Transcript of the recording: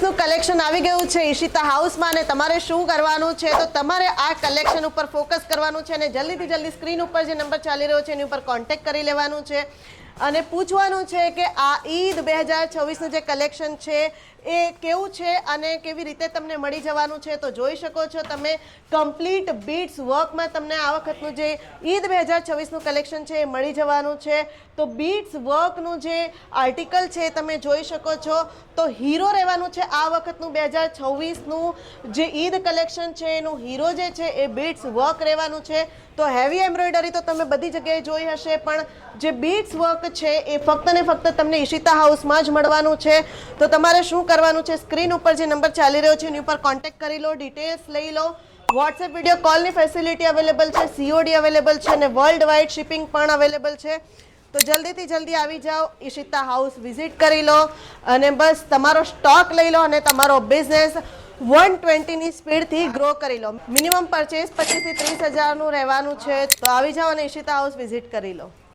નું કલેક્શન આવી ગયું છે ઈશિતા હાઉસમાં અને તમારે શું કરવાનું છે તો તમારે આ કલેક્શન ઉપર ફોકસ કરવાનું છે અને જલ્દીથી જલ્દી સ્ક્રીન ઉપર જે નંબર ચાલી રહ્યો છે એની ઉપર કોન્ટેક્ટ કરી લેવાનું છે અને પૂછવાનું છે કે આ ઈદ 2024 નું જે કલેક્શન છે એ કેવું છે અને કેવી રીતે તમને મળી જવાનું છે તો જોઈ શકો છો તમે કમ્પ્લીટ બીટ્સ વર્કમાં તમને આ વખતનું જે ઈદ 2024 નું કલેક્શન છે એ મળી જવાનું છે તો બીટ્સ વર્કનું જે આર્ટિકલ છે તમે જોઈ શકો છો તો હીરો રહેવાનું છે આ વખતનું 2026 નું જે ઈદ કલેક્શન છે એનું હીરો જે છે એ બીટ્સ વર્ક રહેવાનું છે તો હેવી એમ્બ્રોઇડરી તો તમે બધી જગ્યાએ જોઈ હશે પણ જે બીટ્સ વર્ક છે એ ફક્ત ને ફક્ત તમને ઈશિતા હાઉસમાં જ મળવાનું છે તો તમારે શું કરવાનું છે સ્ક્રીન ઉપર જે નંબર ચાલી રહ્યો છે એની ઉપર કોન્ટેક્ટ કરી લો ડિટેલ્સ લઈ લો વોટ્સએપ વિડીયો કોલની ફેસિલિટી અવેલેબલ છે સીઓડી અવેલેબલ છે અને વર્લ્ડ વાઇડ શિપિંગ પણ અવેલેબલ છે તો જલ્દીથી જલ્દી આવી જાઓ ઈશિતા હાઉસ વિઝિટ કરી લો અને બસ તમારો સ્ટોક લઈ લો અને તમારો બિઝનેસ 120ની સ્પીડથી ગ્રો કરી લો મિનિમમ પરચેસ 25 થી 30 હજારનું રહેવાનું છે તો આવી જાઓ અને ઈશિતા હાઉસ વિઝિટ કરી લો